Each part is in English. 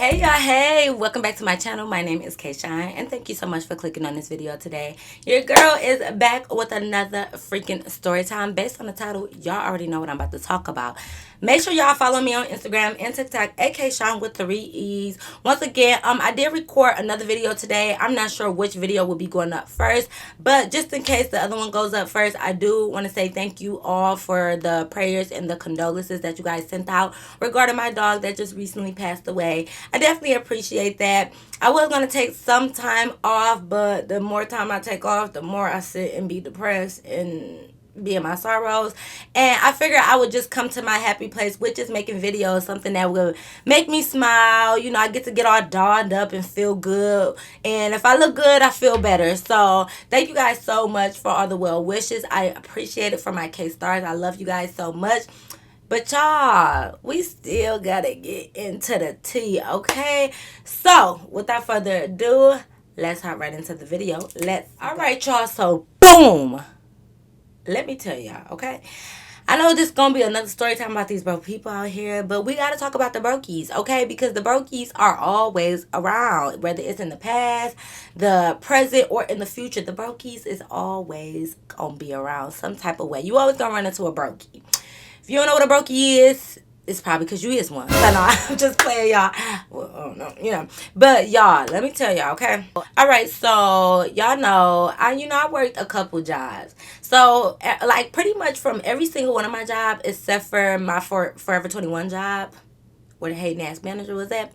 Hey y'all, hey, welcome back to my channel. My name is Kayshine and thank you so much for clicking on this video today. Your girl is back with another freaking story time. Based on the title, y'all already know what I'm about to talk about. Make sure y'all follow me on Instagram and TikTok at Kayshine with 3 E's. Once again, I did record another video today. I'm not sure which video will be going up first, but just in case the other one goes up first, I do want to say thank you all for the prayers and the condolences that you guys sent out regarding my dog that just recently passed away. I definitely appreciate that. I was going to take some time off, but the more time I take off, the more I sit and be depressed and be in my sorrows. And I figured I would just come to my happy place, which is making videos, something that will make me smile. You know, I get to get all dolled up and feel good. And if I look good, I feel better. So thank you guys so much for all the well wishes. I appreciate it from my K-Stars. I love you guys so much. But y'all, we still gotta get into the tea, okay? So, without further ado, let's hop right into the video. Alright, y'all, so boom! Let me tell y'all, okay? I know this is gonna be another story time about these broke people out here, but we gotta talk about the Brokies, okay? Because the Brokies are always around, whether it's in the past, the present, or in the future. The Brokies is always gonna be around some type of way. You always gonna run into a Brokey. If you don't know what a Brokey is, it's probably because you is one. So no, I'm just playing, y'all. Well, I don't know, you know. But y'all, let me tell y'all, okay? All right, so y'all know, I worked a couple jobs. So like pretty much from every single one of my jobs, except for my Forever 21 job, where the hating ass manager was at.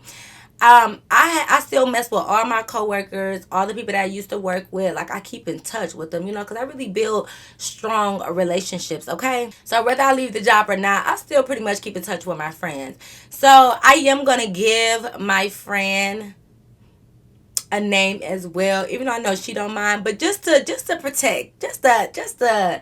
I still mess with all my coworkers, all the people that I used to work with. Like, I keep in touch with them, because I really build strong relationships, okay? So whether I leave the job or not, I still pretty much keep in touch with my friends. So I am going to give my friend a name as well, even though I know she don't mind, but just to protect, just to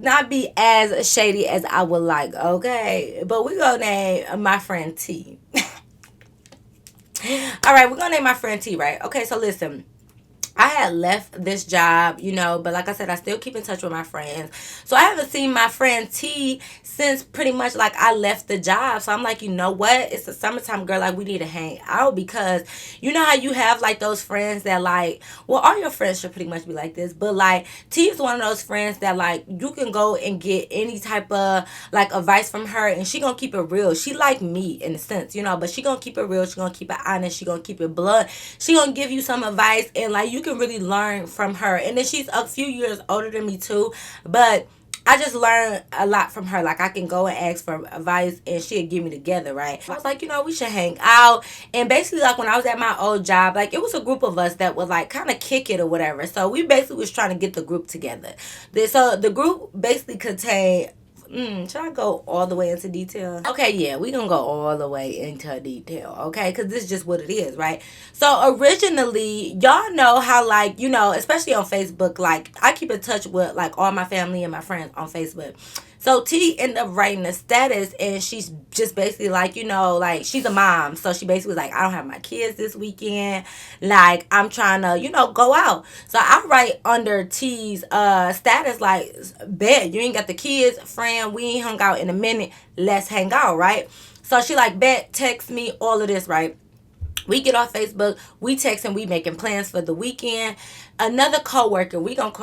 not be as shady as I would like, okay? But we're gonna name my friend T. All right, we're gonna name my friend T, right? Okay, so listen. I had left this job, but like I said, I still keep in touch with my friends. So I haven't seen my friend T since pretty much like I left the job. So I'm like, you know what? It's the summertime, girl. Like, we need to hang out, because you know how you have like those friends that like, well, all your friends should pretty much be like this. But like, T is one of those friends that like you can go and get any type of like advice from her, and she gonna keep it real. She like me in a sense, but she gonna keep it real. She gonna keep it honest. She gonna keep it blunt. She gonna give you some advice, and like you can really learn from her. And then she's a few years older than me too, but I just learned a lot from her. Like, I can go and ask for advice and she'll give me together, right? I was like, we should hang out. And basically, like, when I was at my old job, like, it was a group of us that would like kind of kick it or whatever. So we basically was trying to get the group together. So the group basically contained, should I go all the way into detail? Okay, yeah, we gonna go all the way into detail, okay? Because this is just what it is, right? So originally, y'all know how, like, especially on Facebook, like, I keep in touch with, like, all my family and my friends on Facebook. So T ended up writing a status, and she's just basically like, like, she's a mom. So she basically was like, I don't have my kids this weekend. Like, I'm trying to, go out. So I write under T's status, like, bet, you ain't got the kids, friend, we ain't hung out in a minute. Let's hang out, right? So she like, bet, text me, all of this, right? We get off Facebook, we text, and we making plans for the weekend. Another coworker, we just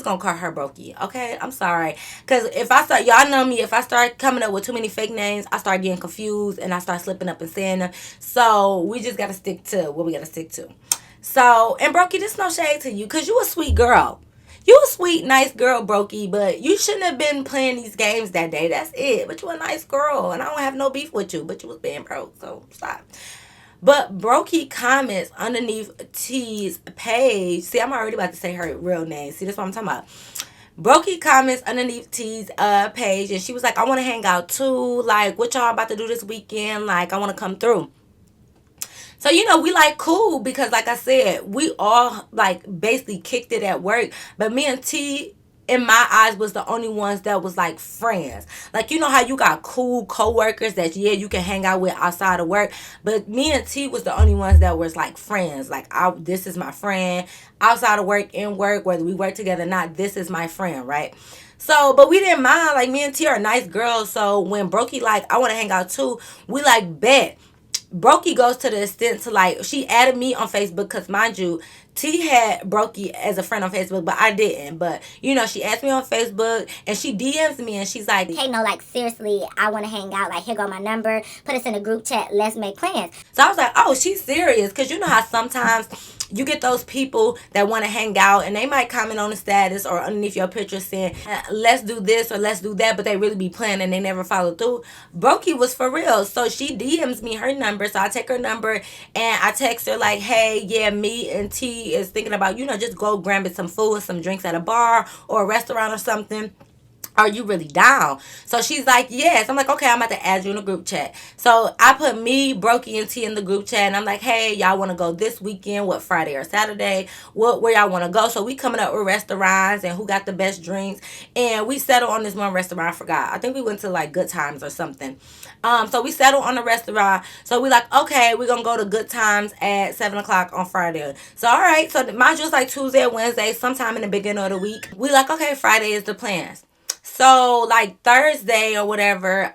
gonna call her Brokey, okay? I'm sorry. Because if I start, y'all know me, if I start coming up with too many fake names, I start getting confused and I start slipping up and saying them. So we just got to stick to what we got to stick to. So, and Brokey, this no shade to you, because you a sweet girl. You a sweet, nice girl, Brokey, but you shouldn't have been playing these games that day. That's it. But you a nice girl, and I don't have no beef with you, but you was being broke, so stop. But Brokey comments underneath T's page. See, I'm already about to say her real name. See, that's what I'm talking about. Brokey comments underneath T's page, and she was like, I want to hang out too. Like, what y'all about to do this weekend? Like, I want to come through. So, we like cool, because like I said, we all like basically kicked it at work. But me and T in my eyes, was the only ones that was like friends. Like, you know how you got cool coworkers that, yeah, you can hang out with outside of work, but me and T was the only ones that was like friends. Like, this is my friend outside of work, in work, whether we work together or not, this is my friend, right? So, but we didn't mind. Like, me and T are nice girls. So when Brokey like, I want to hang out too, we like bet. Brokey goes to the extent to like, she added me on Facebook because, mind you, T had Brokey as a friend on Facebook, but I didn't. But, you know, she asked me on Facebook and she DMs me and she's like, hey, no, like, seriously, I want to hang out. Like, here go my number. Put us in a group chat. Let's make plans. So I was like, oh, she's serious. Because you know how sometimes you get those people that want to hang out and they might comment on the status or underneath your picture saying, let's do this or let's do that, but they really be playing and they never follow through. Brokey was for real. So she DMs me her number. So I take her number and I text her like, hey, yeah, me and T is thinking about, you know, just go grab some food, some drinks at a bar or a restaurant or something. Are you really down? So she's like, yes. I'm like, okay, I'm about to add you in a group chat. So I put me, Brokey, and T in the group chat. And I'm like, hey, y'all want to go this weekend? What, Friday or Saturday? Where y'all want to go? So we coming up with restaurants and who got the best drinks. And we settled on this one restaurant. I forgot. I think we went to like Good Times or something. So we settled on the restaurant. So we like, okay, we're going to go to Good Times at 7 o'clock on Friday. So, all right. So mine was like Tuesday or Wednesday, sometime in the beginning of the week. We like, okay, Friday is the plans. So like Thursday or whatever,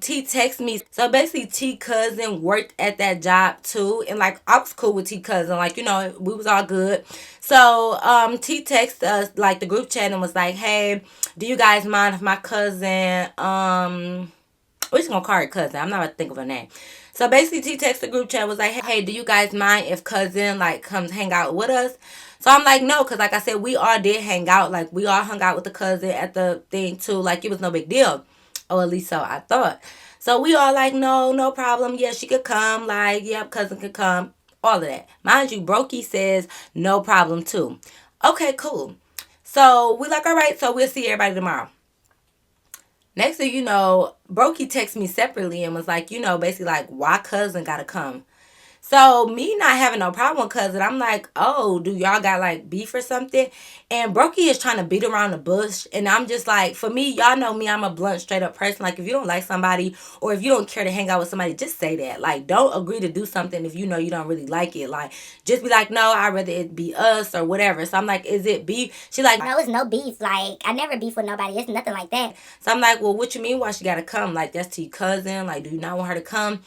T texted me. So basically T cousin worked at that job too. And like I was cool with T cousin. Like, you know, we was all good. So T texted us like the group chat and was like, hey, do you guys mind if my cousin, we're just gonna call her cousin. I'm not about to think of her name. So basically T texted the group chat, was like, hey, do you guys mind if cousin like comes hang out with us? So I'm like, no, because like I said, we all did hang out. Like, we all hung out with the cousin at the thing, too. Like, it was no big deal. Or at least so I thought. So we all like, no problem. Yeah, she could come. Like, yep, cousin could come. All of that. Mind you, Brokey says no problem, too. Okay, cool. So we like, all right, so we'll see everybody tomorrow. Next thing you know, Brokey texted me separately and was like, you know, basically like, why cousin gotta come? So me not having no problem with cousin, I'm like, oh, do y'all got like beef or something? And Brokey is trying to beat around the bush. And I'm just like, for me, y'all know me, I'm a blunt, straight up person. Like, if you don't like somebody or if you don't care to hang out with somebody, just say that. Like, don't agree to do something if you know you don't really like it. Like, just be like, no, I'd rather it be us or whatever. So I'm like, is it beef? She like, no, it's no beef. Like, I never beef with nobody. It's nothing like that. So I'm like, well, what you mean why she got to come? Like, that's to your cousin. Like, do you not want her to come?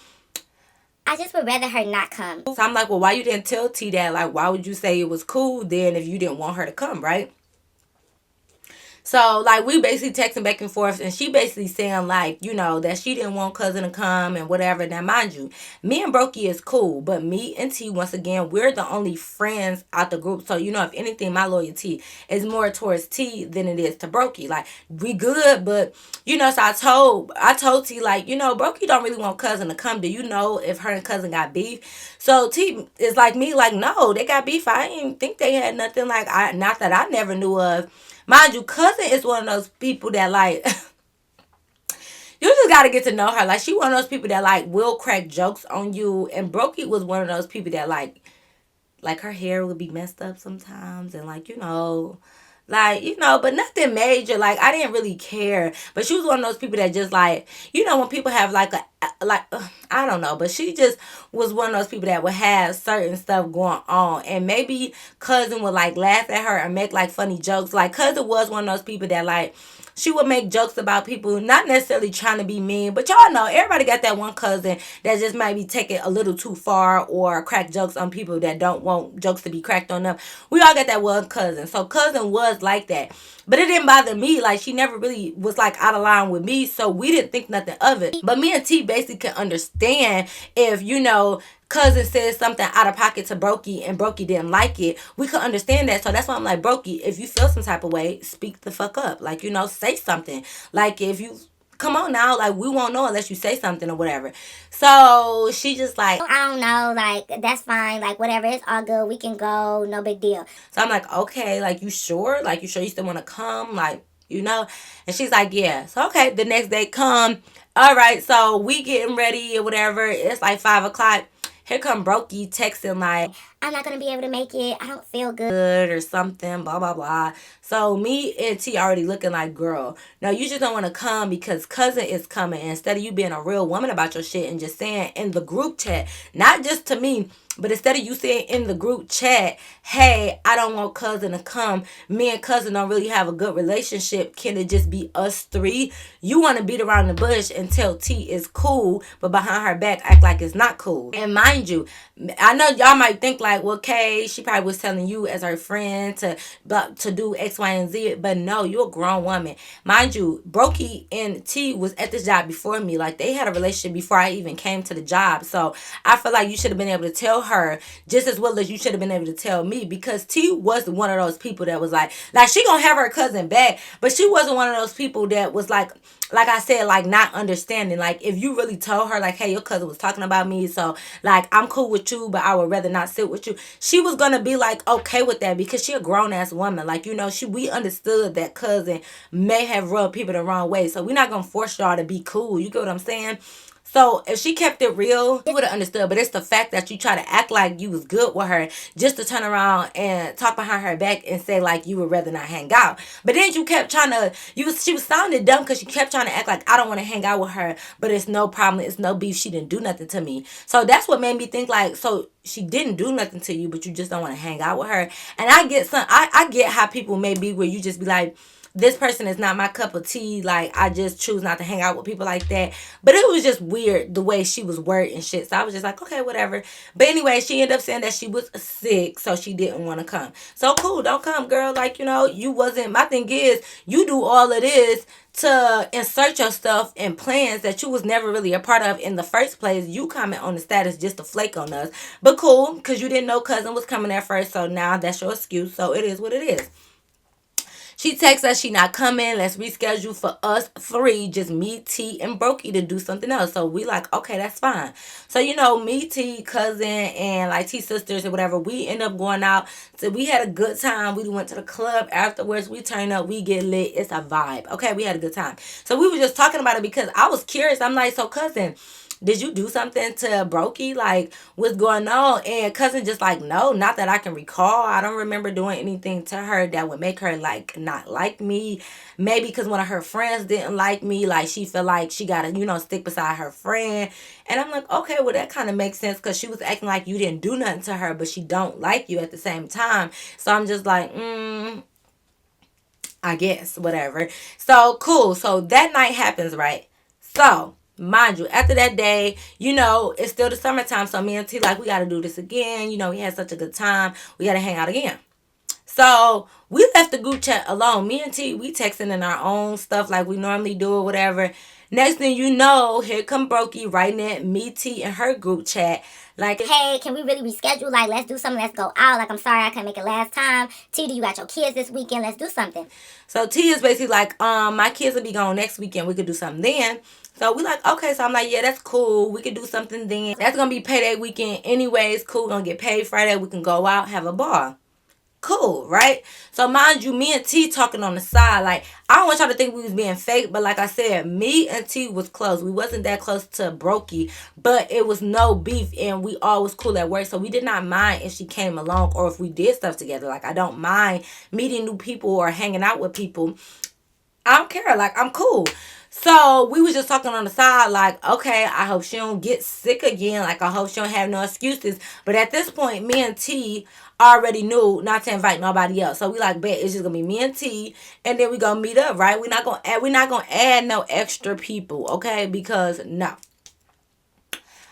I just would rather her not come. So I'm like, well, why you didn't tell T that? Like, why would you say it was cool then if you didn't want her to come, right? So, like, we basically texting back and forth, and she basically saying, like, you know, that she didn't want cousin to come and whatever. Now, mind you, me and Brokey is cool, but me and T, once again, we're the only friends out the group. So, you know, if anything, my loyalty is more towards T than it is to Brokey. Like, we good, but, you know, so I told T, like, you know, Brokey don't really want cousin to come. Do you know if her and cousin got beef? So, T is like me, like, no, they got beef. I didn't think they had nothing, like, not that I never knew of. Mind you, cousin is one of those people that, like, you just got to get to know her. Like, she one of those people that, like, will crack jokes on you. And Brokey was one of those people that, like her hair would be messed up sometimes. And, like, you know, but nothing major. Like, I didn't really care. But she was one of those people that just, like, you know, when people have, like, I don't know. But she just was one of those people that would have certain stuff going on. And maybe cousin would, like, laugh at her and make, like, funny jokes. Like, cousin was one of those people that, like, she would make jokes about people, not necessarily trying to be mean, but y'all know, everybody got that one cousin that just might be taking a little too far or crack jokes on people that don't want jokes to be cracked on them. We all got that one cousin. So cousin was like that. But it didn't bother me. Like, she never really was, like, out of line with me, so we didn't think nothing of it. But me and T basically can understand if, you know, cousin says something out of pocket to Brokey and Brokey didn't like it. We could understand that. So that's why I'm like, Brokey, if you feel some type of way, speak the fuck up. Like, you know, say something. Like, if you come on now, like, we won't know unless you say something or whatever. So she just like, I don't know, like, that's fine, like, whatever, it's all good, we can go, no big deal. So I'm like, okay, like, you sure? Like, you sure you still want to come? Like, you know? And she's like, yeah. So, okay, the next day come. All right, so we getting ready or whatever. It's like 5 o'clock. here come Brokey texting like, I'm not gonna be able to make it. I don't feel good or something, blah blah blah. So me and T already looking like, girl, no, you just don't want to come because cousin is coming. And instead of you being a real woman about your shit and just saying in the group chat, not just to me, but instead of you saying in the group chat, hey, I don't want cousin to come. Me and cousin don't really have a good relationship. Can it just be us three? You want to beat around the bush and tell T is cool, but behind her back act like it's not cool. And mind you, I know y'all might think like, well, Kay, she probably was telling you as her friend to do X, Y, and Z. But no, you're a grown woman. Mind you, Brokey and T was at this job before me. Like, they had a relationship before I even came to the job. So I feel like you should have been able to tell her just as well as you should have been able to tell me, because T was one of those people that was like she gonna have her cousin back, but she wasn't one of those people that was like I said, like not understanding. Like, if you really told her like, hey, your cousin was talking about me, so like I'm cool with you, but I would rather not sit with you, she was gonna be like okay with that, because she a grown ass woman. Like, you know, we understood that cousin may have rubbed people the wrong way, so we're not gonna force y'all to be cool. You get what I'm saying? So if she kept it real, you would have understood. But it's the fact that you try to act like you was good with her just to turn around and talk behind her back and say like you would rather not hang out. But then you kept trying to, she was sounding dumb because she kept trying to act like I don't want to hang out with her. But it's no problem. It's no beef. She didn't do nothing to me. So that's what made me think like, so she didn't do nothing to you, but you just don't want to hang out with her. And I get I get how people may be where you just be like, this person is not my cup of tea. Like, I just choose not to hang out with people like that. But it was just weird the way she was wording shit. So I was just like, okay, whatever. But anyway, she ended up saying that she was sick, so she didn't want to come. So cool, don't come, girl. Like, you know, you wasn't. My thing is, you do all of this to insert your stuff in plans that you was never really a part of in the first place. You comment on the status just to flake on us. But cool, because you didn't know cousin was coming at first. So now that's your excuse. So it is what it is. She texts us she not coming. Let's reschedule for us three, just me, T, and Brokey to do something else. So we like, okay, that's fine. So, you know, me, T, cousin, and like T sisters or whatever, we end up going out. So we had a good time. We went to the club afterwards. We turn up, we get lit. It's a vibe. Okay, we had a good time. So we were just talking about it because I was curious. I'm like, so cousin, did you do something to Brokey? Like, what's going on? And cousin just like, no, not that I can recall. I don't remember doing anything to her that would make her like not like me. Maybe because one of her friends didn't like me. Like, she felt like she got to, you know, stick beside her friend. And I'm like, okay, well, that kind of makes sense, because she was acting like you didn't do nothing to her, but she don't like you at the same time. So I'm just like, I guess, whatever. So cool. So that night happens, right? So mind you, after that day, you know, it's still the summertime. So me and T like, we got to do this again. You know, we had such a good time. We got to hang out again. So we left the group chat alone. Me and T, we texting in our own stuff like we normally do or whatever. Next thing you know, here come Brokey writing at me, T, and her group chat. Like, hey, can we really reschedule? Like, let's do something. Let's go out. Like, I'm sorry I couldn't make it last time. T, do you got your kids this weekend? Let's do something. So T is basically like, my kids will be gone next weekend. We could do something then. So we like, okay. So I'm like, yeah, that's cool. We could do something then. That's going to be payday weekend anyways. Cool. Going to get paid Friday. We can go out, have a ball. Cool, right? So mind you, me and T talking on the side. Like, I don't want y'all to think we was being fake, but like I said, me and T was close. We wasn't that close to Brokey, but it was no beef, and we all was cool at work. So we did not mind if she came along or if we did stuff together. Like, I don't mind meeting new people or hanging out with people. I don't care. Like, I'm cool. So we was just talking on the side, like, okay, I hope she don't get sick again. Like, I hope she don't have no excuses. But at this point, me and T already knew not to invite nobody else. So we like, bet it's just gonna be me and T, and then we gonna meet up, right? We're not gonna add no extra people, okay? Because no.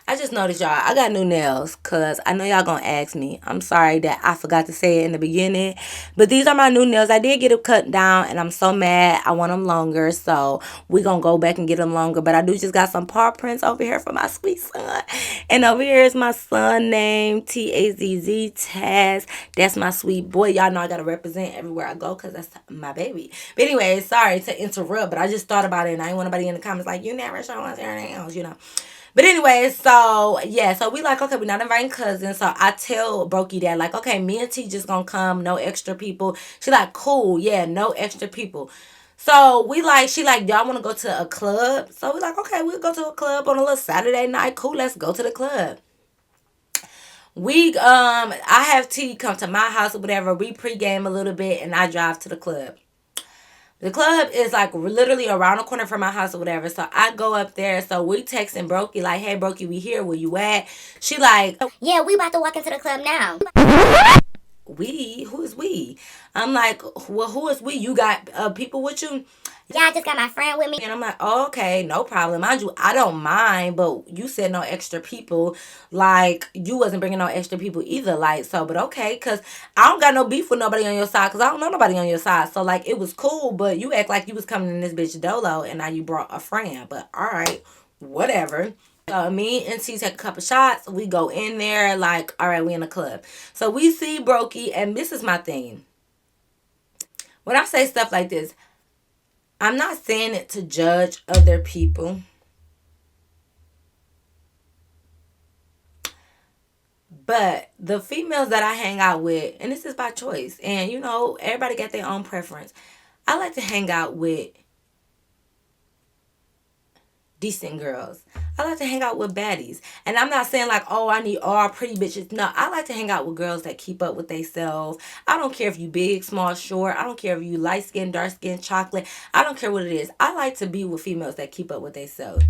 I just noticed, y'all, I got new nails, because I know y'all going to ask me. I'm sorry that I forgot to say it in the beginning. But these are my new nails. I did get them cut down, and I'm so mad. I want them longer, so we going to go back and get them longer. But I do just got some paw prints over here for my sweet son. And over here is my son named Tazz, Taz. That's my sweet boy. Y'all know I got to represent everywhere I go, because that's my baby. But anyway, sorry to interrupt, but I just thought about it, and I didn't want anybody in the comments like, you never show us anything else, you know. But anyway, so yeah, so we like, okay, we're not inviting cousins. So I tell Brokey that, like, okay, me and T just gonna come, no extra people. She like, cool, yeah, no extra people. So we like, she like, y'all wanna go to a club? So we like, okay, we'll go to a club on a little Saturday night. Cool, let's go to the club. I have T come to my house or whatever. We pregame a little bit, and I drive to the club. The club is like literally around the corner from my house or whatever. So I go up there. So we texting Brokey like, "Hey Brokey, we here. Where you at?" She like, Yeah, we about to walk into the club now. "We? Who is we?" I'm like, "Well, who is we? You got people with you?" Yeah, I just got my friend with me. And I'm like, oh, okay, no problem. Mind you, I don't mind, but you said no extra people. Like, you wasn't bringing no extra people either. Like, so, but okay, because I don't got no beef with nobody on your side, because I don't know nobody on your side. So, like, it was cool, but you act like you was coming in this bitch dolo, and now you brought a friend. But, all right, whatever. Me and T take a couple shots. We go in there, like, all right, we in the club. So, we see Brokey, and this is my thing. When I say stuff like this, I'm not saying it to judge other people, but the females that I hang out with, and this is by choice, and you know, everybody got their own preference. I like to hang out with decent girls. I like to hang out with baddies. And I'm not saying like, oh, I need all pretty bitches. No, I like to hang out with girls that keep up with themselves. I don't care if you big, small, short. I don't care if you light skin, dark skin, chocolate. I don't care what it is. I like to be with females that keep up with themselves.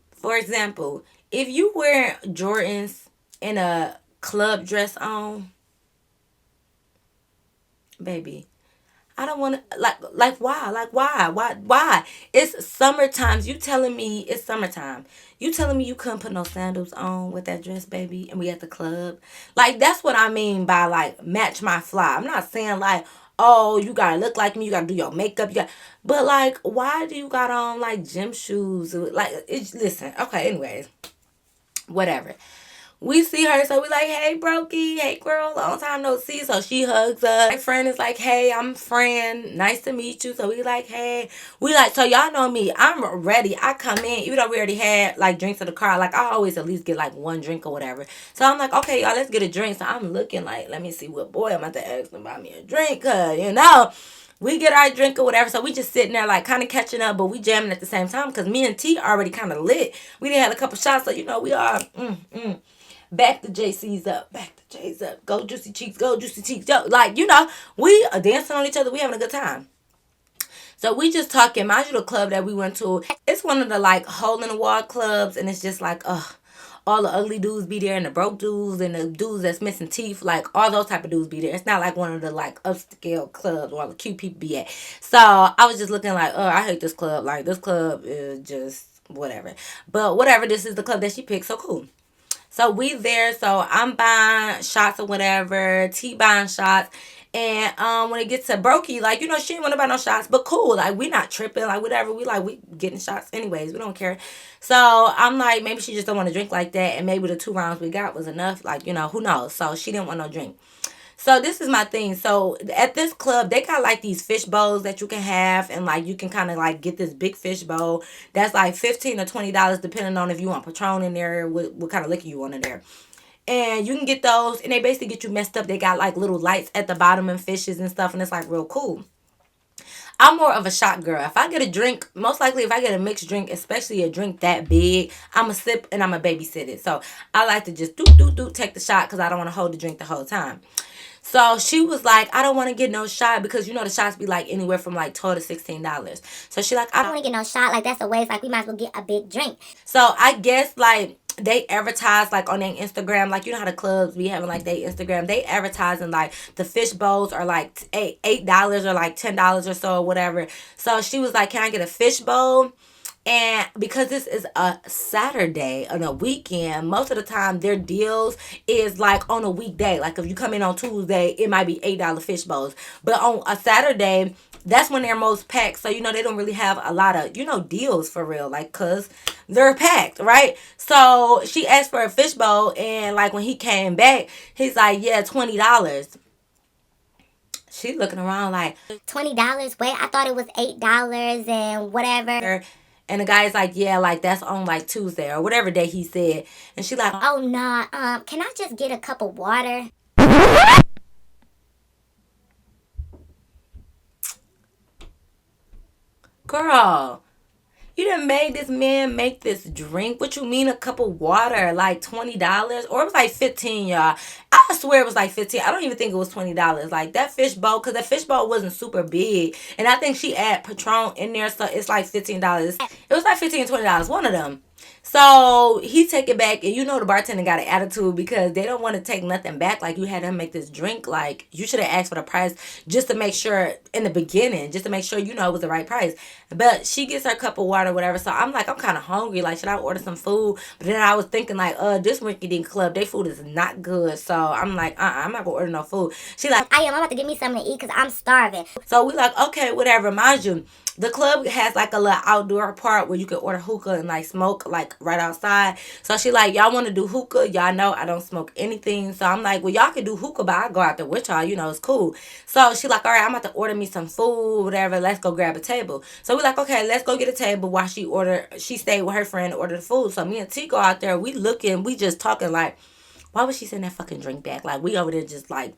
For example, if you wear Jordans and a club dress on, baby, I don't want to why? It's summertime. You telling me it's summertime? You telling me you couldn't put no sandals on with that dress, baby, and we at the club? Like that's what I mean by like match my fly. I'm not saying like, oh, you gotta look like me, you gotta do your makeup, but like, why do you got on like gym shoes? Like, listen, okay, anyways, whatever. We see her, so we like, hey, Brokey, hey, girl, long time no see. So she hugs us. My friend is like, hey, I'm friend, nice to meet you. So we like, hey, we like, so y'all know me, I'm ready. I come in, even though we already had like drinks in the car, like I always at least get like one drink or whatever. So I'm like, okay, y'all, let's get a drink. So I'm looking like, let me see what boy I'm about to ask him buy me a drink, cause you know. We get our drink or whatever, so we just sitting there like kind of catching up, but we jamming at the same time because me and T already kind of lit. We done had a couple shots, so you know we are back the JC's up, back the J's up, go Juicy Cheeks, go Juicy Cheeks, yo. Like, you know, we are dancing on each other, we having a good time. So we just talking, mind you, the club that we went to, it's one of the like hole in the wall clubs, and it's just like, all the ugly dudes be there, and the broke dudes, and the dudes that's missing teeth, like all those type of dudes be there. It's not like one of the like upscale clubs where all the cute people be at. So I was just looking like, oh, I hate this club. Like this club is just whatever. But whatever, this is the club that she picked, so cool. So we there. So I'm buying shots or whatever. T buying shots. And when it gets to Brokey, like, you know, she didn't want to buy no shots, but cool. Like, we not tripping. Like, whatever. We getting shots anyways. We don't care. So I'm like, maybe she just don't want to drink like that. And maybe the 2 rounds we got was enough. Like, you know, who knows? So she didn't want no drink. So this is my thing. So at this club, they got like these fish bowls that you can have, and like you can kind of like get this big fish bowl that's like $15 or $20 depending on if you want Patron in there, what kind of liquor you want in there. And you can get those, and they basically get you messed up. They got like little lights at the bottom and fishes and stuff, and it's like real cool. I'm more of a shot girl. If I get a drink, most likely if I get a mixed drink, especially a drink that big, I'm a sip and I'm a babysit it. So I like to just take the shot because I don't want to hold the drink the whole time. So she was like, I don't want to get no shot because you know the shots be like anywhere from like $12 to $16. So she like, I don't want to get no shot. Like, that's a waste. Like, we might as well get a big drink. So I guess like they advertise like on their Instagram, like you know how the clubs be having like their Instagram, they advertising like the fish bowls are like $8 or like $10 or so or whatever. So she was like, can I get a fish bowl? And because this is a Saturday on a weekend, most of the time their deals is like on a weekday. Like if you come in on Tuesday, it might be $8 fish bowls. But on a Saturday, that's when they're most packed. So, you know, they don't really have a lot of, you know, deals for real. Like, because they're packed, right? So she asked for a fish bowl. And like when he came back, he's like, yeah, $20. She looking around like, $20? Wait, I thought it was $8 and whatever. and the guy's like, yeah, like that's on like Tuesday or whatever day he said. And she like, Oh, nah, can I just get a cup of water? girl, You done made this man make this drink. What you mean a cup of water? Like $20? Or it was like 15, y'all. I swear it was like 15. I don't even think it was $20. Like that fish bowl, because the fish bowl wasn't super big. And I think she add Patron in there, so it's like $15. It was like $15, $20, one of them. So he take it back, and you know the bartender got an attitude because they don't want to take nothing back. Like, you had him make this drink. Like, you should have asked for the price just to make sure in the beginning, just to make sure you know it was the right price. But she gets her cup of water, whatever. So I'm like, I'm kind of hungry. Like, should I order some food? But then I was thinking like, this Rinky Dink Club, their food is not good. So I'm like, I'm not gonna order no food. She like, I'm about to give me something to eat because I'm starving. so we like, okay, whatever. Mind you, the club has like a little outdoor part where you can order hookah and like smoke like right outside. So she like, y'all want to do hookah? Y'all know I don't smoke anything. So I'm like, well, y'all can do hookah, but I go out there with y'all. You know, it's cool. So she like, all right, I'm about to order me some food, whatever. Let's go grab a table. So we like, okay, let's go get a table while she stayed with her friend to order the food. So me and T go out there. We looking, we just talking like, why would she send that fucking drink back? Like, we over there just like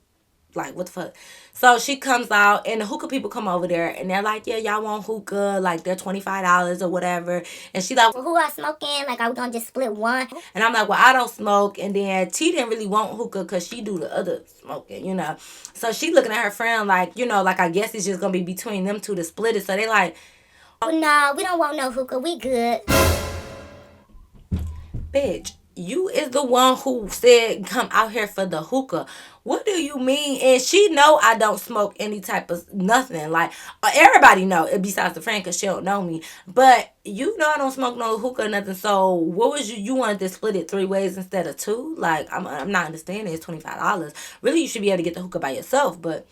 what the fuck. So she comes out, and the hookah people come over there, and they're like, yeah, y'all want hookah, like they're $25 or whatever. And she like, Well, who are smoking? Like, are we gonna just split one? and I'm like, well, I don't smoke. And then T didn't really want hookah because she do the other smoking, you know. So she looking at her friend like, you know, like, I guess it's just gonna be between them two to split it. So they like, well, no, we don't want no hookah, we good. bitch, you is the one who said come out here for the hookah. What do you mean? And she know I don't smoke any type of nothing. Like, everybody know, besides the friend, because she don't know me. But you know I don't smoke no hookah or nothing. So what was you wanted to split it 3 ways instead of two? Like, I'm not understanding. It's $25. Really, you should be able to get the hookah by yourself. But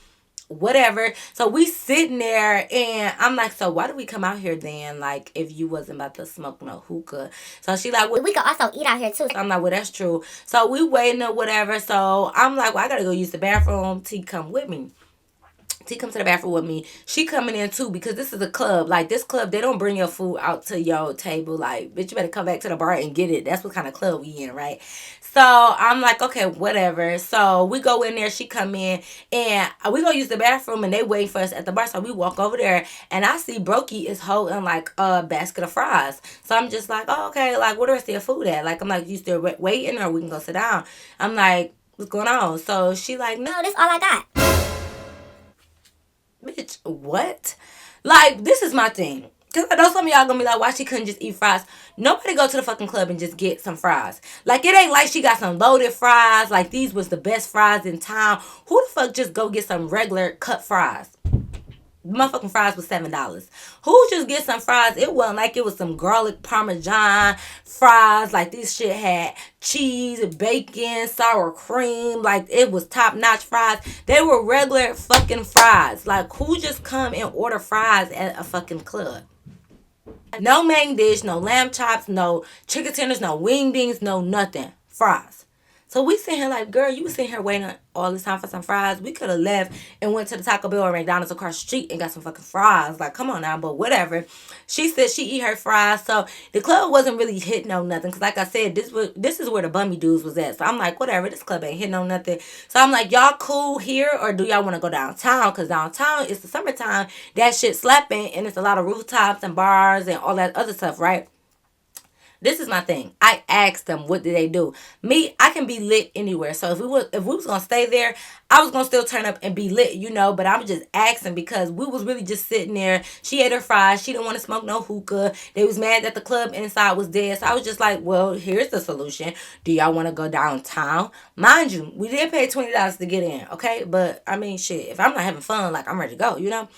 whatever. So we sitting there, and I'm like, so why do we come out here then? Like, if you wasn't about to smoke no hookah. So she like, well, We could also eat out here too. I'm like, well, that's true. So we waiting or whatever. So I'm like, well, I gotta go use the bathroom. T come with me. T come to the bathroom with me. She coming in too, because this is a club. Like, this club, they don't bring your food out to your table. Like, bitch, you better come back to the bar and get it. That's what kind of club we in, right? So I'm like, okay, whatever. So we go in there. She come in, and we go use the bathroom, and they wait for us at the bar. So we walk over there, and I see Brokey is holding like a basket of fries. So I'm just like, oh, okay, like, where the rest of your food at? Like, I'm like, you still waiting, or we can go sit down? I'm like, what's going on? So she like, no, No, this all I got. bitch, what? Like, this is my thing. Because I know some of y'all gonna be like, why she couldn't just eat fries? Nobody go to the fucking club and just get some fries. Like, it ain't like she got some loaded fries. Like, these was the best fries in town. Who the fuck just go get some regular cut fries? Motherfucking fries was $7. Who just get some fries? It wasn't like it was some garlic parmesan fries. Like, this shit had cheese, bacon, sour cream. Like, it was top notch fries. They were regular fucking fries. Like, who just come and order fries at a fucking club? No main dish, no lamb chops, no chicken tenders, no wing dings, no nothing. Fries. So we sitting here like, girl, you was sitting here waiting all this time for some fries. We could have left and went to the Taco Bell or McDonald's across the street and got some fucking fries. Like, come on now, but whatever. She said she eat her fries. So the club wasn't really hitting on nothing. Because like I said, this is where the bummy dudes was at. So I'm like, whatever, this club ain't hitting on nothing. So I'm like, y'all cool here, or do y'all want to go downtown? Because downtown, it's the summertime. That shit slapping, and it's a lot of rooftops and bars and all that other stuff, right? This is my thing. I asked them, what did they do? Me, I can be lit anywhere. So if we was gonna stay there, I was gonna still turn up and be lit, you know. But I'm just asking because we was really just sitting there. She ate her fries. She didn't want to smoke no hookah. They was mad that the club inside was dead. So I was just like, well, here's the solution. Do y'all want to go downtown? Mind you, we did pay $20 to get in, okay? But I mean, shit, if I'm not having fun, like, I'm ready to go, you know.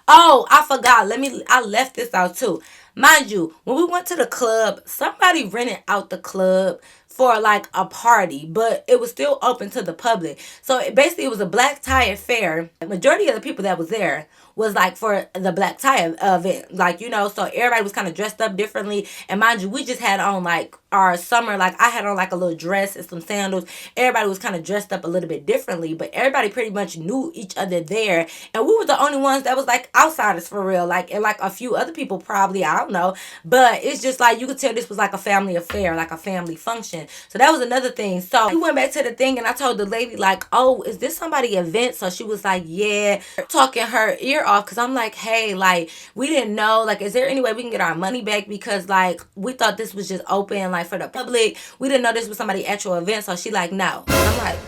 Oh, I forgot. I left this out too. Mind you, when we went to the club, somebody rented out the club for like a party, but it was still open to the public. So it was a black tie affair. The majority of the people that was there was like for the black tie event, like, you know, so everybody was kind of dressed up differently. And mind you, we just had on like our summer, like I had on like a little dress and some sandals. Everybody was kind of dressed up a little bit differently, but everybody pretty much knew each other there. And we were the only ones that was like outsiders for real. Like, and like a few other people probably, I don't know. But it's just like, you could tell this was like a family affair, like a family function. So that was another thing. So we went back to the thing, and I told the lady, like, oh, is this somebody event? So she was like, yeah, talking her ear off, because I'm like, hey, like, we didn't know, like, is there any way we can get our money back? Because, like, we thought this was just open, like, for the public. We didn't know this was somebody's actual event. So she like, no. I'm like,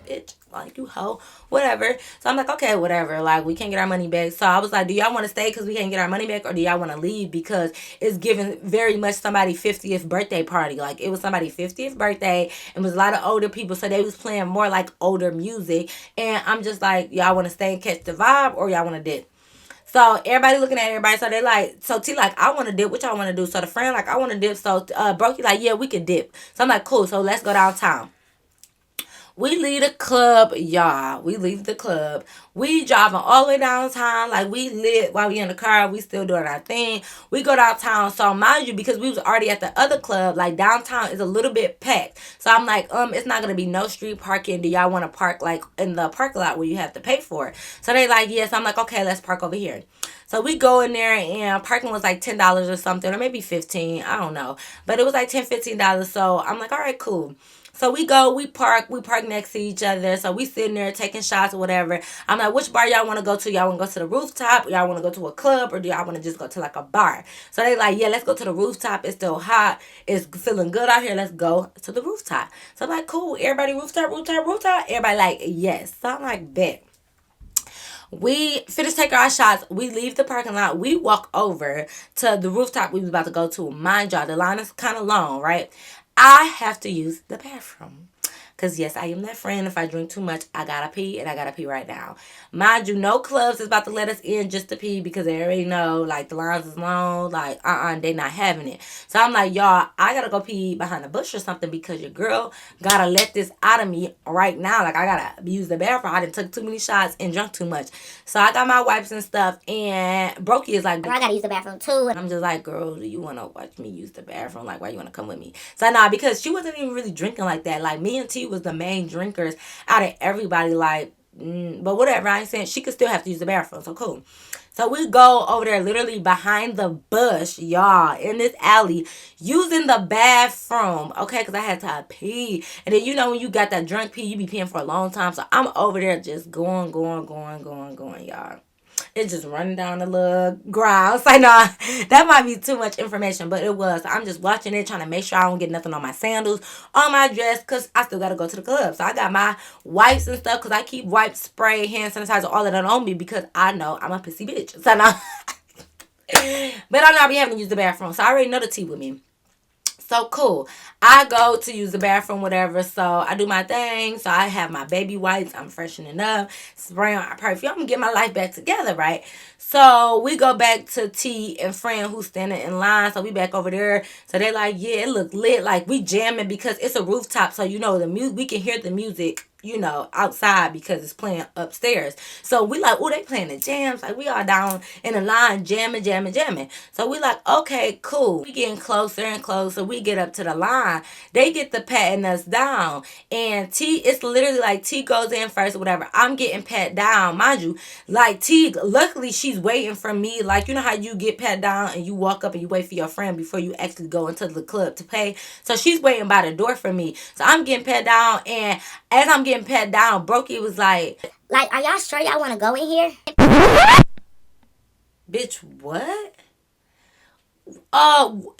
bitch, like, you hoe, whatever. So I'm like, okay, whatever, like, we can't get our money back. So I was like, do y'all want to stay because we can't get our money back, or do y'all want to leave because it's giving very much somebody's 50th birthday party? Like, it was somebody's 50th birthday, and it was a lot of older people, so they was playing more like older music. And I'm just like, y'all want to stay and catch the vibe, or y'all want to dip? So everybody looking at everybody. So they like, so T like, I want to dip. What y'all want to do? So the friend like, I want to dip. So Brokey like, yeah, we could dip. So I'm like, cool. So let's go downtown. We leave the club, y'all. We leave the club. We driving all the way downtown. Like, we lit while we in the car. We still doing our thing. We go downtown. So mind you, because we was already at the other club, like, downtown is a little bit packed. So I'm like, it's not gonna be no street parking. Do y'all want to park like in the parking lot where you have to pay for it? So they like, yes. I'm like, okay, let's park over here. So we go in there, and parking was like $10 or something, or maybe 15. I don't know, but it was like $10, $15. So I'm like, all right, cool. So we go, we park next to each other. So we sitting there taking shots or whatever. I'm like, which bar y'all want to go to? Y'all want to go to the rooftop? Y'all want to go to a club? Or do y'all want to just go to like a bar? So they like, yeah, let's go to the rooftop. It's still hot. It's feeling good out here. Let's go to the rooftop. So I'm like, cool. Everybody rooftop, rooftop, rooftop. Everybody like, yes. So I'm like, bet. We finish taking our shots. We leave the parking lot. We walk over to the rooftop we was about to go to. Mind y'all, the line is kind of long, right? I have to use the bathroom. Because, yes, I am that friend. If I drink too much, I gotta pee, and I gotta pee right now. Mind you, no clubs is about to let us in just to pee, because they already know, like, the lines is long. Like, they not having it. So I'm like, y'all, I gotta go pee behind a bush or something, because your girl gotta let this out of me right now. Like, I gotta use the bathroom. I done took too many shots and drunk too much. So I got my wipes and stuff, and Brokey is like, I gotta use the bathroom too. And I'm just like, girl, do you want to watch me use the bathroom? Like, why you want to come with me? So, nah, because she wasn't even really drinking like that. Like, me and T was the main drinkers out of everybody. Like, but whatever. I ain't saying she could still have to use the bathroom. So, cool. So, we go over there literally behind the bush, y'all, in this alley, using the bathroom, okay? Because I had to pee. And then, you know, when you got that drunk pee, you be peeing for a long time. So, I'm over there just going, y'all. It's just running down the little ground. It's like, nah, that might be too much information, but it was. I'm just watching it, trying to make sure I don't get nothing on my sandals, on my dress, because I still got to go to the club. So I got my wipes and stuff, because I keep wipe, spray, hand sanitizer, all of that on me, because I know I'm a pissy bitch. So now, but I'm not be having to use the bathroom. So I already know the tea with me. So cool. I go to use the bathroom, whatever. So I do my thing. So I have my baby wipes. I'm freshening up, spraying my perfume. I'm gonna get my life back together, right? So we go back to T and friend who's standing in line. So we back over there. So they like, yeah, it look lit. Like, we jamming because it's a rooftop. So, you know, the music, we can hear the music, you know, outside because it's playing upstairs. So we like, oh, they playing the jams. Like, we all down in the line jamming. So we like, okay, cool. We getting closer and closer. We get up to the line. They get to patting us down. And T, it's literally like T goes in first or whatever. I'm getting pat down. Mind you, like, T, luckily she's waiting for me. Like, you know how you get pat down and you walk up and you wait for your friend before you actually go into the club to pay. So she's waiting by the door for me. So I'm getting pat down, and as I'm getting pat down, Brokey was like, are y'all sure y'all want to go in here? bitch, what? Oh,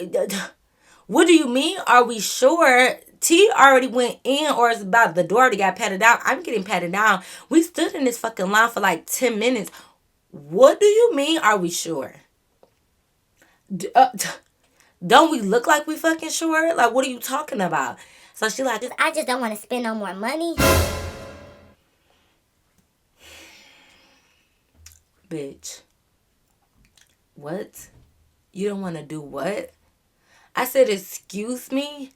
what do you mean? Are we sure? T already went in, or it's about the door to get patted down. I'm getting patted down. We stood in this fucking line for like 10 minutes. What do you mean? Are we sure? Don't we look like we fucking sure? Like, what are you talking about? So she like, I just don't want to spend no more money. Bitch. What? You don't want to do what? I said, excuse me?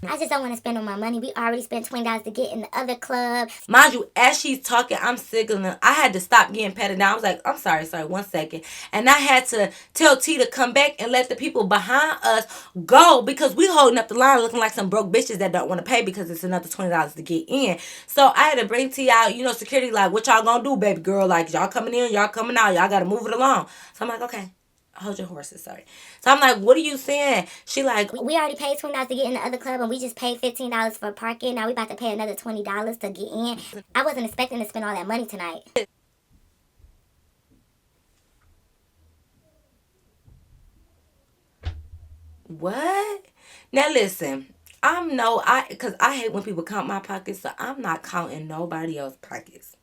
I just don't want to spend all my money. We already spent $20 to get in the other club. Mind you, as she's talking, I'm signaling. I had to stop getting patted down. I was like, I'm sorry, 1 second. And I had to tell T to come back and let the people behind us go, because we holding up the line looking like some broke bitches that don't want to pay because it's another $20 to get in. So I had to bring T out, you know, security, like, what y'all gonna do, baby girl? Like, y'all coming in, y'all coming out. Y'all got to move it along. So I'm like, okay. Hold your horses, sorry. So I'm like, what are you saying? She like, We already paid $20 to get in the other club, and we just paid $15 for parking. Now we about to pay another $20 to get in. I wasn't expecting to spend all that money tonight. what? Now listen, because I hate when people count my pockets, so I'm not counting nobody else's pockets.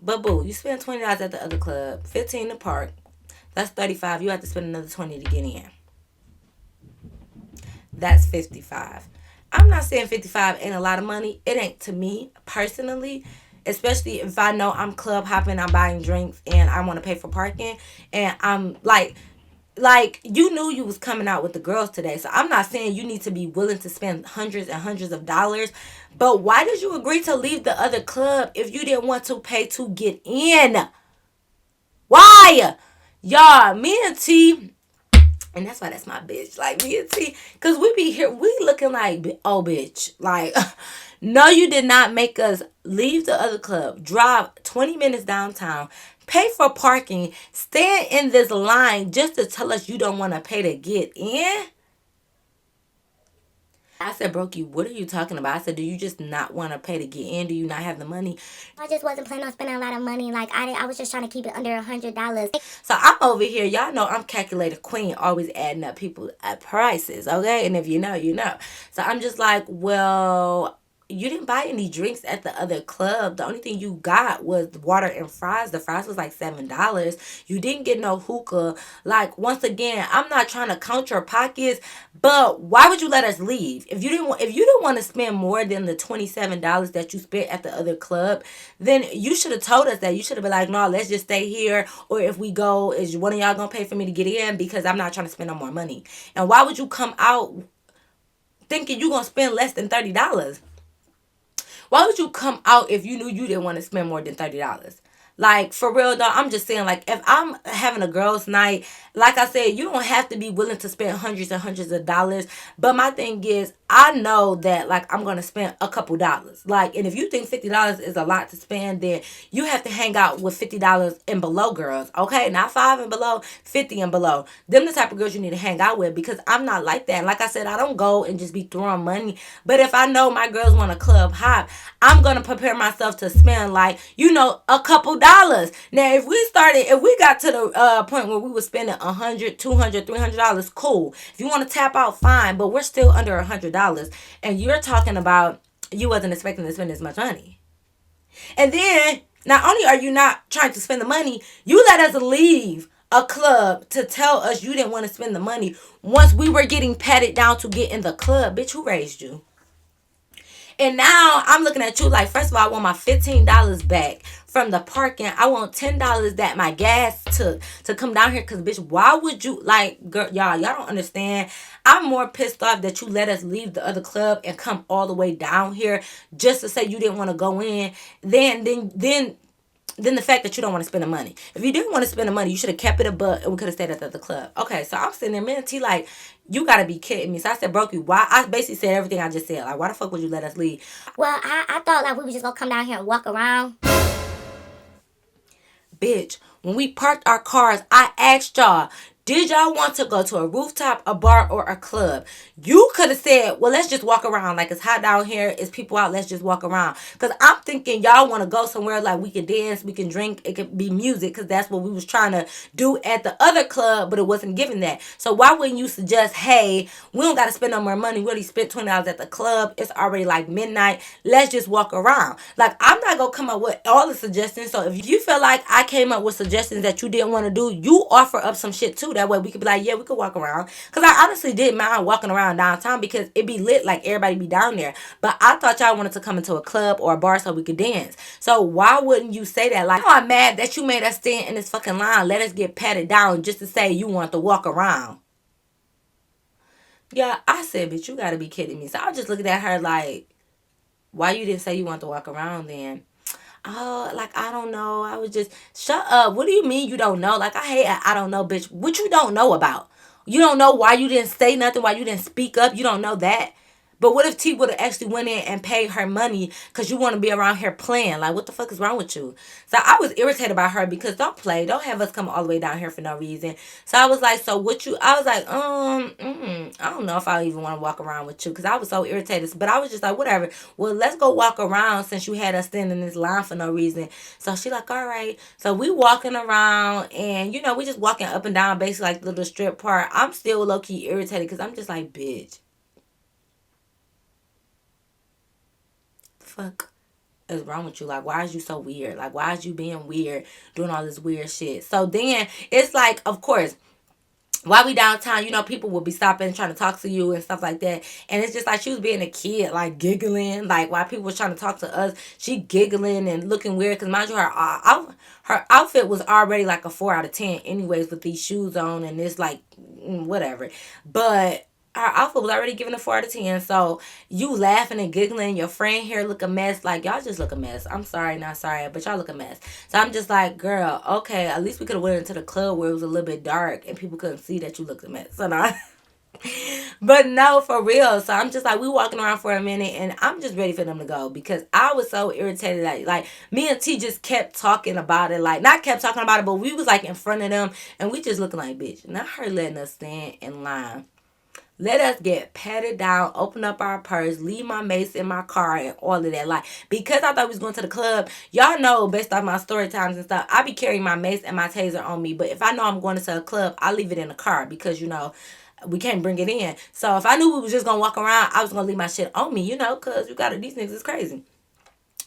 But boo, you spend $20 at the other club, 15 to park. That's 35. You have to spend another 20 to get in. That's 55. I'm not saying 55 ain't a lot of money. It ain't to me personally. Especially if I know I'm club hopping, I'm buying drinks, and I want to pay for parking, and I'm like you knew you was coming out with the girls today, so I'm not saying you need to be willing to spend hundreds and hundreds of dollars, but why did you agree to leave the other club if you didn't want to pay to get in? Why? Y'all, me and T, and that's why that's my bitch. Like me and T, cause we be here, we looking like, oh bitch, like, no, you did not make us leave the other club, drive 20 minutes downtown, pay for parking, stand in this line just to tell us you don't want to pay to get in. I said, Brokey, what are you talking about? I said, do you just not want to pay to get in? Do you not have the money? I just wasn't planning on spending a lot of money. Like I was just trying to keep it under $100. So I'm over here. Y'all know I'm calculator queen, always adding up people at prices, okay? And if you know, you know. So I'm just like, well, you didn't buy any drinks at the other club. The only thing you got was water and fries. The fries was like $7. You didn't get no hookah. Like, once again, I'm not trying to count your pockets, but why would you let us leave? If you didn't want to spend more than the $27 that you spent at the other club, then you should have told us that. You should have been like, no, let's just stay here. Or if we go, is one of y'all gonna pay for me to get in? Because I'm not trying to spend no more money. And why would you come out thinking you gonna spend less than $30? Why would you come out if you knew you didn't want to spend more than $30? Like, for real though, I'm just saying, like, if I'm having a girls' night, like I said, you don't have to be willing to spend hundreds and hundreds of dollars. But my thing is, I know that, like, I'm going to spend a couple dollars. Like, and if you think $50 is a lot to spend, then you have to hang out with $50 and below girls. Okay? Not 5 and below, 50 and below. Them the type of girls you need to hang out with, because I'm not like that. And like I said, I don't go and just be throwing money. But if I know my girls want a club hop, I'm going to prepare myself to spend, like, a couple dollars. Now, if we got to the point where we were spending $100, $200, $300, cool. If you want to tap out, fine. But we're still under $100, and you're talking about you wasn't expecting to spend as much money. And then, not only are you not trying to spend the money, you let us leave a club to tell us you didn't want to spend the money once we were getting patted down to get in the club. Bitch, who raised you? And now I'm looking at you like, first of all, I want my $15 back from the parking. I want $10 that my gas took to come down here. Because, bitch, why would you, like, girl, y'all don't understand. I'm more pissed off that you let us leave the other club and come all the way down here just to say you didn't want to go in. Then the fact that you don't want to spend the money. If you didn't want to spend the money, you should have kept it a buck and we could have stayed at the club. Okay, so I'm sitting there, man, T, like, you gotta be kidding me. So I said, Brokey, why? I basically said everything I just said. Like, why the fuck would you let us leave? Well, I thought like we were just gonna come down here and walk around. Bitch, when we parked our cars, I asked y'all, did y'all want to go to a rooftop, a bar, or a club? You could have said, well, let's just walk around. Like, it's hot down here. It's people out. Let's just walk around. Because I'm thinking y'all want to go somewhere like we can dance, we can drink. It could be music, because that's what we was trying to do at the other club, but it wasn't given that. So why wouldn't you suggest, hey, we don't got to spend no more money. We already spent $20 at the club. It's already like midnight. Let's just walk around. Like, I'm not going to come up with all the suggestions. So if you feel like I came up with suggestions that you didn't want to do, you offer up some shit too. That way we could be like, yeah, we could walk around. Because I honestly didn't mind walking around downtown because it be lit, like everybody be down there. But I thought y'all wanted to come into a club or a bar so we could dance. So why wouldn't you say that? Like, I'm mad that you made us stand in this fucking line. Let us get patted down just to say you want to walk around. Yeah, I said, bitch, you gotta be kidding me. So I was just looking at her like, why you didn't say you want to walk around then? Oh, like, I don't know. I was just, shut up. What do you mean you don't know? Like, I hate I don't know, bitch. What you don't know about? You don't know why you didn't say nothing, why you didn't speak up. You don't know that. But what if T would have actually went in and paid her money because you want to be around here playing? Like, what the fuck is wrong with you? So I was irritated by her because don't play. Don't have us come all the way down here for no reason. So I was like, so what you, I was like, I don't know if I even want to walk around with you because I was so irritated. But I was just like, whatever. Well, let's go walk around since you had us standing in this line for no reason. So she like, all right. So we walking around and, you know, we just walking up and down basically like the little strip part. I'm still low-key irritated because I'm just like, bitch. Fuck is wrong with you? Like, why is you so weird? Like, why is you being weird, doing all this weird shit? So then it's like, of course, while we downtown, you know, people will be stopping, trying to talk to you and stuff like that. And it's just like she was being a kid, like giggling, like while people was trying to talk to us, she giggling and looking weird. Cause mind you, her outfit was already like a 4 out of 10, anyways, with these shoes on and this like whatever. But our outfit was already given a 4 out of 10. So you laughing and giggling, your friend here look a mess. Like y'all just look a mess. I'm sorry, not sorry, but y'all look a mess. So I'm just like, girl, okay, at least we could have went into the club where it was a little bit dark and people couldn't see that you looked a mess. So no. But no, for real. So I'm just like, we walking around for a minute and I'm just ready for them to go because I was so irritated. Like me and T just kept talking about it. Like, not kept talking about it, but we was like in front of them and we just looking like, bitch. Not her letting us stand in line. Let us get patted down, open up our purse, leave my mace in my car, and all of that. Like, because I thought we was going to the club, y'all know, based off my story times and stuff, I be carrying my mace and my taser on me. But if I know I'm going to a club, I leave it in the car because, you know, we can't bring it in. So if I knew we was just going to walk around, I was going to leave my shit on me, you know, because you got to, these niggas is crazy.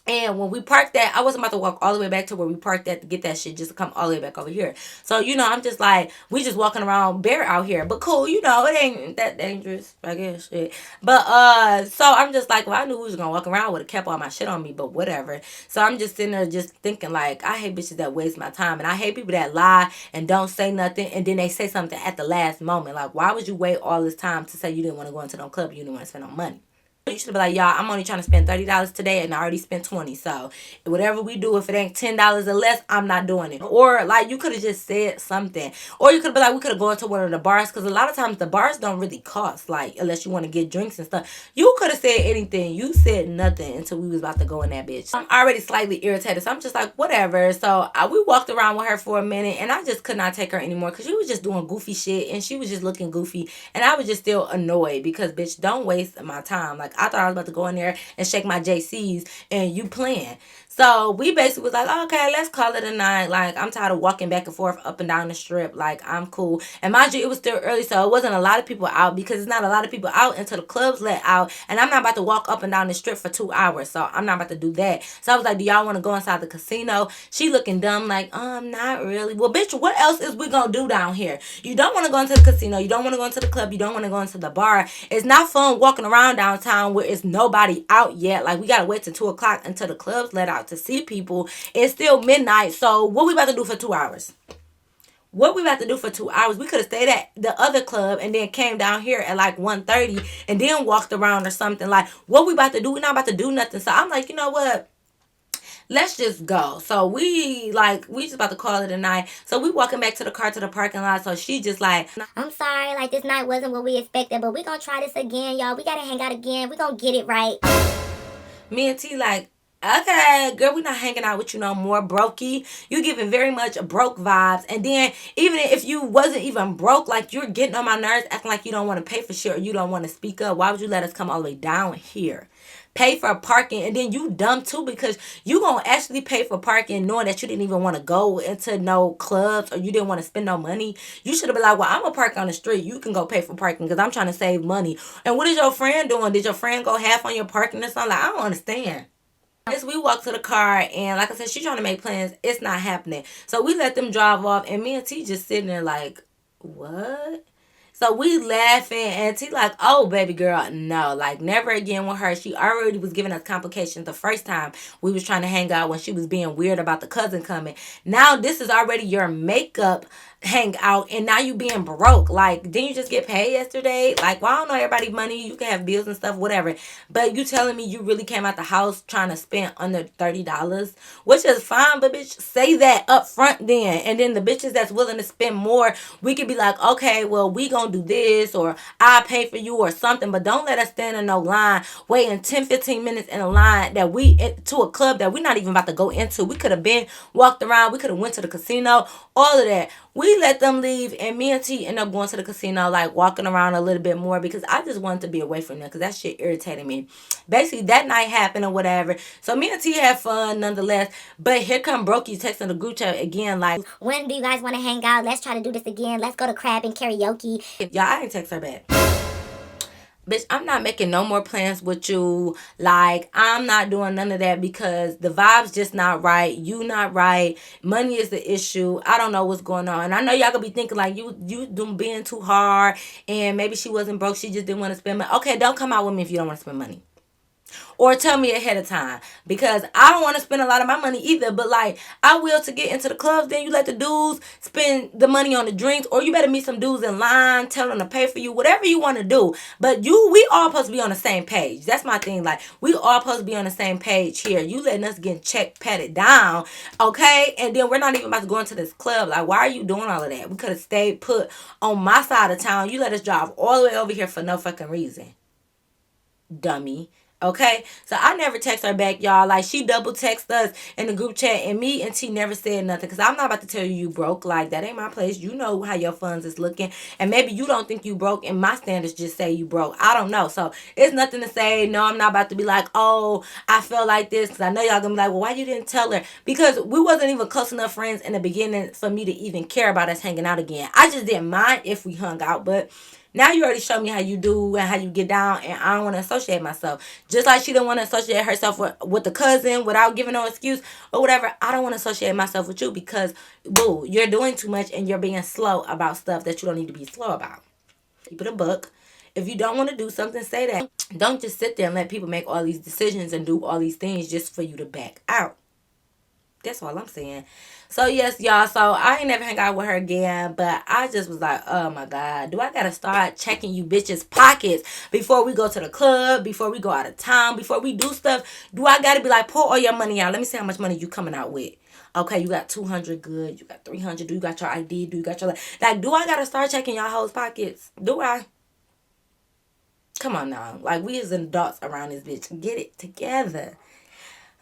And when we parked that, I wasn't about to walk all the way back to where we parked that to get that shit just to come all the way back over here. So, you know, I'm just like, we just walking around bare out here. But cool, you know, it ain't that dangerous, I guess, shit. But, so I'm just like, well, I knew we was gonna walk around, would have kept all my shit on me, but whatever. So I'm just sitting there just thinking, like, I hate bitches that waste my time. And I hate people that lie and don't say nothing. And then they say something at the last moment. Like, why would you wait all this time to say you didn't want to go into no club, you didn't want to spend no money? You should be like, y'all, I'm only trying to spend $30 today and I already spent 20. So whatever we do, if it ain't $10 or less, I'm not doing it. Or like you could have just said something. Or you could be like, we could have gone to one of the bars because a lot of times the bars don't really cost, like unless you want to get drinks and stuff. You could have said anything. You said nothing until we was about to go in that bitch. I'm already slightly irritated. So I'm just like, whatever. So we walked around with her for a minute and I just could not take her anymore because she was just doing goofy shit and she was just looking goofy. And I was just still annoyed because, bitch, don't waste my time. Like, I thought I was about to go in there and shake my JCs and you playing. So we basically was like, okay, let's call it a night. Like, I'm tired of walking back and forth up and down the strip. Like, I'm cool. And mind you, it was still early, so it wasn't a lot of people out because it's not a lot of people out until the clubs let out. And I'm not about to walk up and down the strip for 2 hours, so I'm not about to do that. So I was like, do y'all want to go inside the casino? She looking dumb like, not really. Well, bitch, what else is we gonna do down here? You don't want to go into the casino. You don't want to go into the club. You don't want to go into the bar. It's not fun walking around downtown where it's nobody out yet. Like, we gotta wait till 2 o'clock until the clubs let out to see people. It's still midnight, so what we about to do for 2 hours? What we about to do for 2 hours? We could have stayed at the other club and then came down here at like 1:30 and then walked around or something. Like, what we about to do? We're not about to do nothing. So I'm like, you know what? Let's just go. So we just about to call it a night. So we walking back to the car to the parking lot. So she just like, I'm sorry, like this night wasn't what we expected, but we gonna try this again, y'all. We gotta hang out again. We gonna get it right. Me and T like, okay, girl, we not hanging out with you no more, Brokey. You giving very much broke vibes. And then even if you wasn't even broke, like you're getting on my nerves, acting like you don't want to pay for shit or you don't want to speak up. Why would you let us come all the way down here? Pay for parking, and then you dumb too because you gonna actually pay for parking knowing that you didn't even want to go into no clubs or you didn't want to spend no money. You should have been like, well, I'm gonna park on the street, you can go pay for parking because I'm trying to save money. And what is your friend doing? Did your friend go half on your parking or something? Like, I don't understand. As we walk to the car, and like I said, she's trying to make plans. It's not happening. So we let them drive off, and me and T just sitting there like, what? So we laughing, and T like, oh, baby girl, no, like never again with her. She already was giving us complications the first time we was trying to hang out when she was being weird about the cousin coming. Now this is already your makeup hang out, and now you being broke. Like, didn't you just get paid yesterday? Like, well, I don't know, everybody money, you can have bills and stuff, whatever, but you telling me you really came out the house trying to spend under $30, which is fine, but bitch, say that up front then, and then the bitches that's willing to spend more, we could be like, okay, well, we gonna do this, or I pay for you or something, but don't let us stand in no line waiting 10-15 minutes in a line that we to a club that we're not even about to go into. We could have been walked around, we could have went to the casino, all of that. We let them leave, and me and T end up going to the casino, like walking around a little bit more, because I just wanted to be away from them, because that shit irritated me. Basically, that night happened or whatever, so me and T had fun nonetheless. But here come Brokey texting the group chat again, like, when do you guys want to hang out? Let's try to do this again. Let's go to crab and karaoke. y'all, I ain't text her back. Bitch, I'm not making no more plans with you. Like, I'm not doing none of that, because the vibe's just not right. You not right. Money is the issue. I don't know what's going on. And I know y'all gonna be thinking like you being too hard, and maybe she wasn't broke. She just didn't want to spend money. Okay, don't come out with me if you don't want to spend money. Or tell me ahead of time, because I don't want to spend a lot of my money either. But like, I will to get into the clubs. Then you let the dudes spend the money on the drinks, or you better meet some dudes in line, tell them to pay for you, whatever you want to do. But we all supposed to be on the same page. That's my thing. Like, we all supposed to be on the same page here. You letting us get checked, patted down, okay? And then we're not even about to go into this club. Like, why are you doing all of that? We could have stayed put on my side of town. You let us drive all the way over here for no fucking reason, dummy. Okay, so I never text her back, y'all. Like, she double text us in the group chat, and me and T never said nothing, because I'm not about to tell you broke. Like, that ain't my place. You know how your funds is looking, and maybe you don't think you broke, and my standards just say you broke. I don't know. So it's nothing to say. No, I'm not about to be like, oh, I felt like this, because I know y'all gonna be like, well, why you didn't tell her? Because we wasn't even close enough friends in the beginning for me to even care about us hanging out again. I just didn't mind if we hung out, but now you already showed me how you do and how you get down, and I don't want to associate myself. Just like she didn't want to associate herself with the cousin without giving no excuse or whatever. I don't want to associate myself with you, because, boo, you're doing too much and you're being slow about stuff that you don't need to be slow about. Keep it a book. If you don't want to do something, say that. Don't just sit there and let people make all these decisions and do all these things just for you to back out. That's all I'm saying. So yes, y'all, so I ain't never hang out with her again, but I just was like, oh my God, do I gotta start checking you bitches' pockets before we go to the club, before we go out of town, before we do stuff? Do I gotta be like, pull all your money out? Let me see how much money you coming out with. Okay, you got 200, good. You got 300. Do you got your ID? Do you got your, like, do I gotta start checking y'all hoes' pockets? Do I? Come on now. Like, we as adults around this bitch, get it together.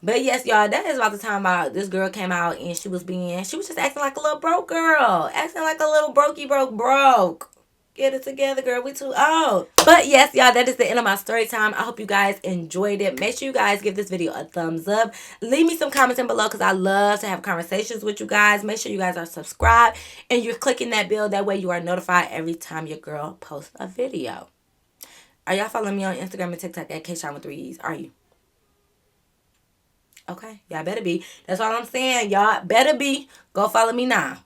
But yes, y'all, that is about the time this girl came out, and she was just acting like a little broke girl. Acting like a little brokey broke. Get it together, girl. We too old. But yes, y'all, that is the end of my story time. I hope you guys enjoyed it. Make sure you guys give this video a thumbs up. Leave me some comments in below, because I love to have conversations with you guys. Make sure you guys are subscribed and you're clicking that bell. That way you are notified every time your girl posts a video. Are y'all following me on Instagram and TikTok at kayshine with 3 E's? Are you? Okay, y'all better be. That's all I'm saying. Y'all better be. Go follow me now.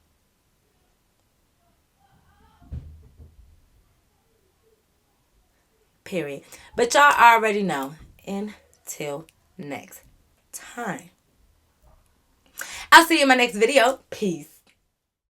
Period. But y'all already know. Until next time, I'll see you in my next video. Peace.